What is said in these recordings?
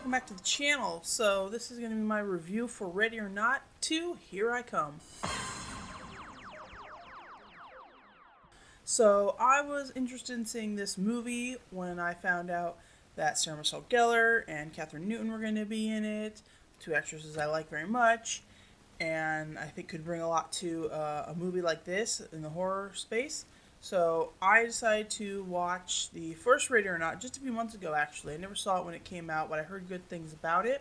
welcome back to the channel. So this is going to be my review for Ready or Not 2, Here I Come. So I was interested in seeing this movie when I found out that Sarah Michelle Gellar and Kathryn Newton were going to be in it, two actresses I like very much, and I think could bring a lot to a movie like this in the horror space. So I decided to watch the first Ready or Not just a few months ago, actually. I never saw it when it came out, but I heard good things about it.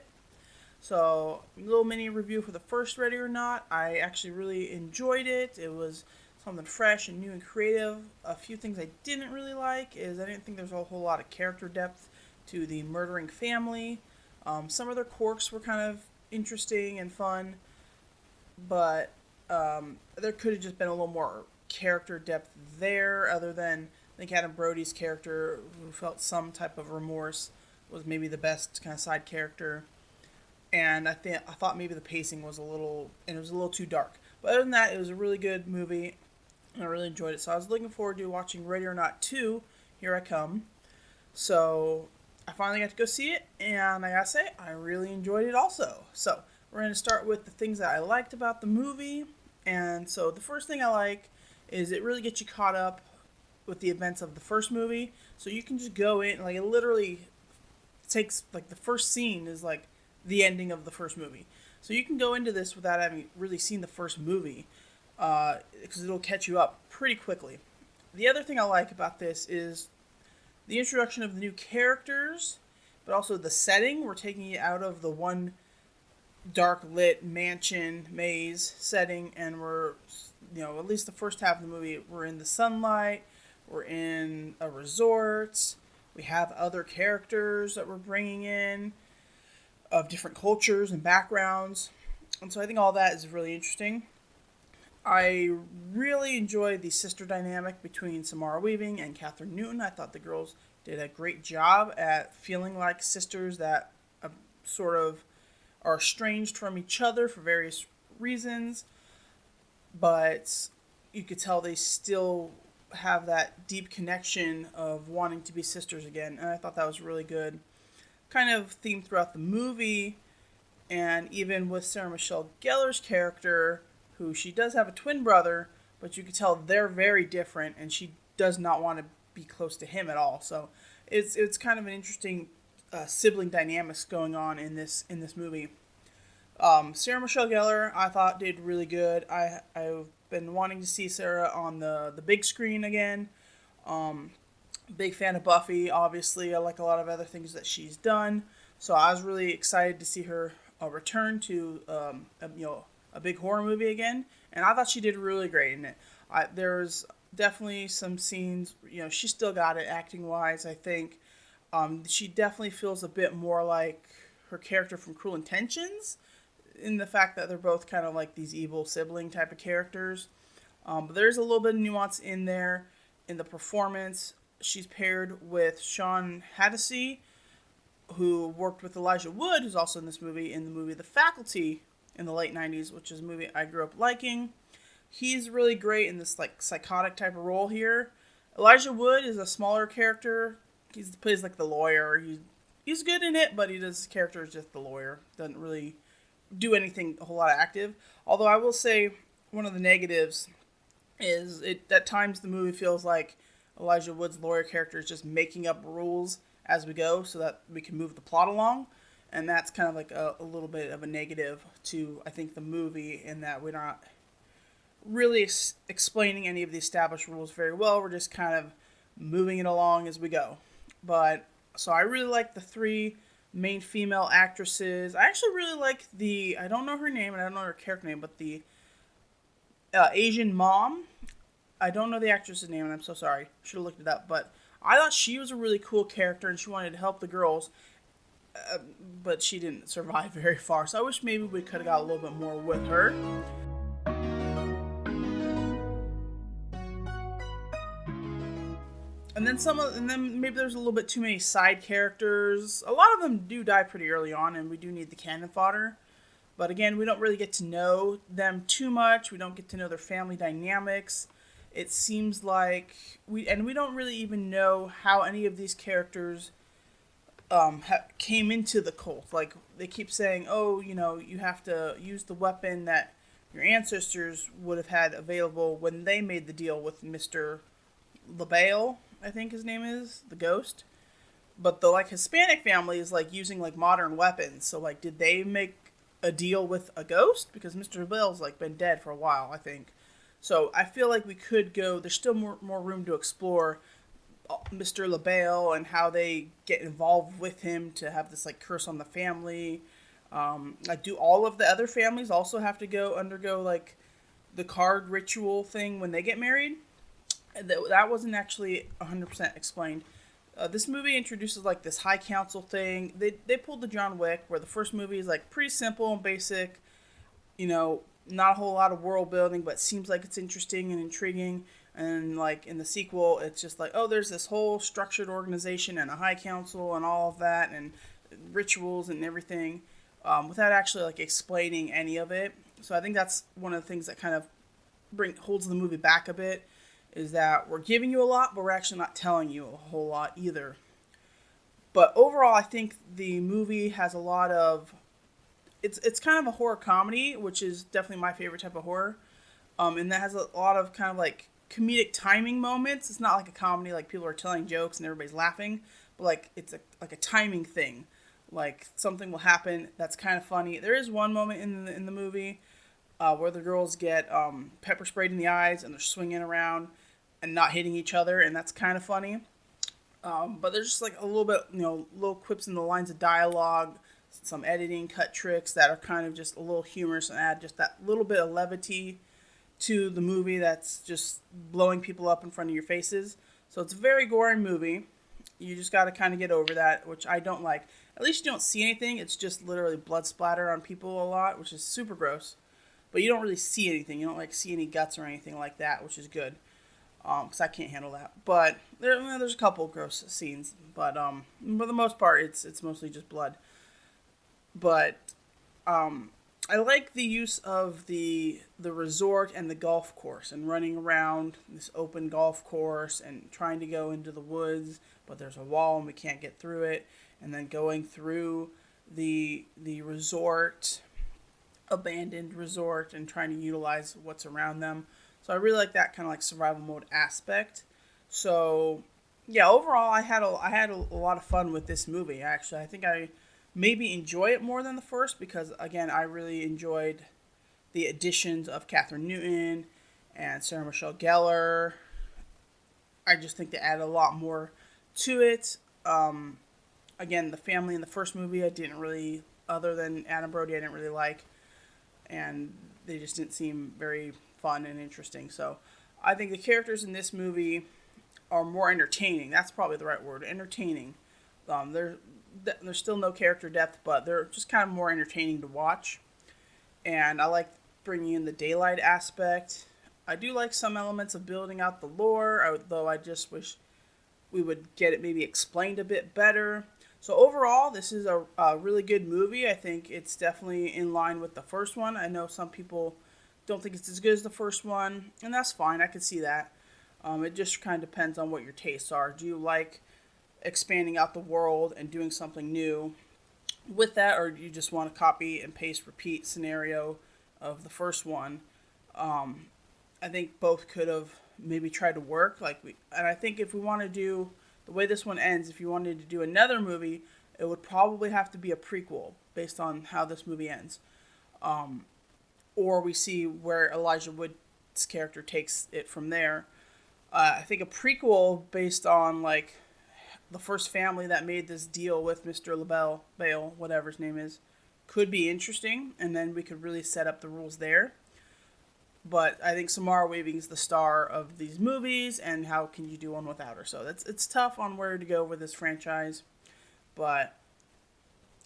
So, a little mini review for the first Ready or Not. I actually really enjoyed it. It was something fresh and new and creative. A few things I didn't really like is I didn't think there was a whole lot of character depth to the murdering family. Some of their quirks were kind of interesting and fun, but there could have just been a little more character depth there, other than I think Adam Brody's character, who felt some type of remorse, was maybe the best kind of side character. And I thought maybe the pacing was a little too dark. But other than that, it was a really good movie, and I really enjoyed it. So I was looking forward to watching Ready or Not 2, Here I Come. So I finally got to go see it, and I gotta say, I really enjoyed it also. So we're going to start with the things that I liked about the movie. And so the first thing I like is it really gets you caught up with the events of the first movie. So you can just go in, like, it literally takes, like, the first scene is like the ending of the first movie. So you can go into this without having really seen the first movie, because it'll catch you up pretty quickly. The other thing I like about this is the introduction of the new characters, but also the setting. We're taking you out of the one dark lit mansion maze setting, and we're, at least the first half of the movie, we're in the sunlight, we're in a resort, we have other characters that we're bringing in of different cultures and backgrounds, and so I think all that is really interesting. I really enjoyed the sister dynamic between Samara Weaving and Kathryn Newton. I thought the girls did a great job at feeling like sisters that sort of are estranged from each other for various reasons, but you could tell they still have that deep connection of wanting to be sisters again, and I thought that was really good. Kind of themed throughout the movie, and even with Sarah Michelle Gellar's character, who she does have a twin brother, but you could tell they're very different, and she does not want to be close to him at all. So it's kind of an interesting sibling dynamics going on in this movie. Sarah Michelle Gellar, I thought, did really good. I've been wanting to see Sarah on the big screen again. Big fan of Buffy, obviously. I like a lot of other things that she's done. So I was really excited to see her return to a big horror movie again. And I thought she did really great in it. There's definitely some scenes, she still got it acting-wise, I think. She definitely feels a bit more like her character from Cruel Intentions, in the fact that they're both kind of like these evil sibling type of characters. But there's a little bit of nuance in there in the performance. She's paired with Sean Hattie, who worked with Elijah Wood, who's also in this movie, in the movie The Faculty in the late 90s, which is a movie I grew up liking. He's really great in this like psychotic type of role here. Elijah Wood is a smaller character. He plays like the lawyer. He's good in it, but his character is just the lawyer. Doesn't really do anything a whole lot of active. Although I will say one of the negatives is at times the movie feels like Elijah Wood's lawyer character is just making up rules as we go so that we can move the plot along. And that's kind of like a little bit of a negative to, I think, the movie, in that we're not really explaining any of the established rules very well. We're just kind of moving it along as we go. But so I really like the three main female actresses. I actually really like I don't know her name and I don't know her character name, but the Asian mom. I don't know the actress's name, and I'm so sorry. Should have looked it up. But I thought she was a really cool character, and she wanted to help the girls, but she didn't survive very far. So I wish maybe we could have got a little bit more with her. And then maybe there's a little bit too many side characters. A lot of them do die pretty early on, and we do need the cannon fodder. But again, we don't really get to know them too much. We don't get to know their family dynamics. It seems like we don't really even know how any of these characters came into the cult. Like they keep saying, oh, you have to use the weapon that your ancestors would have had available when they made the deal with Mr. LaBelle, I think his name is, the ghost. But the like Hispanic family is like using like modern weapons. So like, did they make a deal with a ghost? Because Mr. LaBelle's like been dead for a while, I think. So I feel like we could go. There's still more room to explore Mr. LaBelle and how they get involved with him to have this like curse on the family. Like, do all of the other families also have to undergo like the card ritual thing when they get married? That wasn't actually 100% explained. This movie introduces like this high council thing. They pulled the John Wick, where the first movie is like pretty simple and basic. Not a whole lot of world building, but seems like it's interesting and intriguing. And like in the sequel, it's just like, oh, there's this whole structured organization and a high council and all of that and rituals and everything, without actually like explaining any of it. So I think that's one of the things that kind of holds the movie back a bit, is that we're giving you a lot, but we're actually not telling you a whole lot either. But overall, I think the movie has a lot of... It's kind of a horror comedy, which is definitely my favorite type of horror. And that has a lot of kind of like comedic timing moments. It's not like a comedy like people are telling jokes and everybody's laughing, but like it's like a timing thing. Like something will happen that's kind of funny. There is one moment in the movie where the girls get pepper sprayed in the eyes and they're swinging around and not hitting each other, and that's kind of funny. But there's just like a little bit, little quips in the lines of dialogue, some editing, cut tricks that are kind of just a little humorous and add just that little bit of levity to the movie that's just blowing people up in front of your faces. So it's a very gory movie. You just got to kind of get over that, which I don't like. At least you don't see anything. It's just literally blood splatter on people a lot, which is super gross. But you don't really see anything. You don't like see any guts or anything like that, which is good. Because I can't handle that. But there's a couple gross scenes. But for the most part, it's mostly just blood. But I like the use of the resort and the golf course and running around this open golf course and trying to go into the woods, but there's a wall and we can't get through it. And then going through the resort, abandoned resort, and trying to utilize what's around them. So I really like that kind of like survival mode aspect. So yeah, overall I had a lot of fun with this movie. Actually, I think I maybe enjoy it more than the first because, again, I really enjoyed the additions of Kathryn Newton and Sarah Michelle Gellar. I just think they added a lot more to it. Again, the family in the first movie I didn't really, other than Adam Brody, I didn't really like. And they just didn't seem very fun and interesting. So I think the characters in this movie are more entertaining. That's probably the right word, entertaining. There's still no character depth, but they're just kind of more entertaining to watch. And I like bringing in the daylight aspect. I do like some elements of building out the lore, though I just wish we would get it maybe explained a bit better. So overall, this is a really good movie. I think it's definitely in line with the first one. I know some people don't think it's as good as the first one, and that's fine. I can see that. It just kind of depends on what your tastes are. Do you like expanding out the world and doing something new with that, or do you just want to copy and paste repeat scenario of the first one? I think both could have maybe tried to work, and I think if we want to do the way this one ends, if you wanted to do another movie, it would probably have to be a prequel based on how this movie ends, or we see where Elijah Wood's character takes it from there. I think a prequel based on like the first family that made this deal with Mr. LaBelle, whatever his name is, could be interesting, and then we could really set up the rules there. But I think Samara Weaving is the star of these movies, and how can you do one without her? So it's tough on where to go with this franchise, but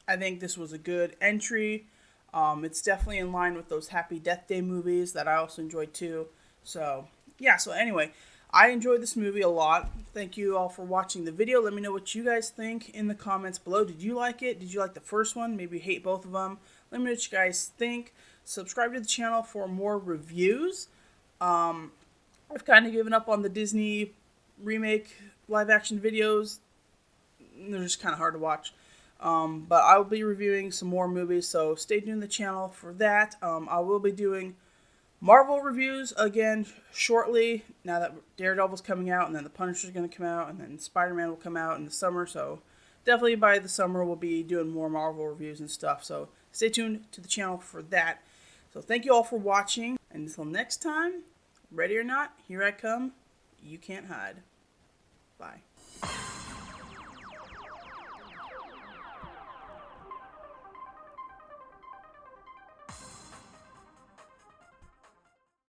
I think this was a good entry. It's definitely in line with those Happy Death Day movies that I also enjoyed too. So yeah, so anyway, I enjoyed this movie a lot. Thank you all for watching the video. Let me know what you guys think in the comments below. Did you like it? Did you like the first one? Maybe you hate both of them. Let me know what you guys think. Subscribe to the channel for more reviews. I've kind of given up on the Disney remake live action videos. They're just kind of hard to watch. But I will be reviewing some more movies, so stay tuned to the channel for that. I will be doing Marvel reviews again shortly, now that Daredevil's coming out, and then The Punisher's going to come out, and then Spider-Man will come out in the summer, so definitely by the summer we'll be doing more Marvel reviews and stuff, so stay tuned to the channel for that. So thank you all for watching, and until next time, ready or not, here I come, you can't hide. Bye.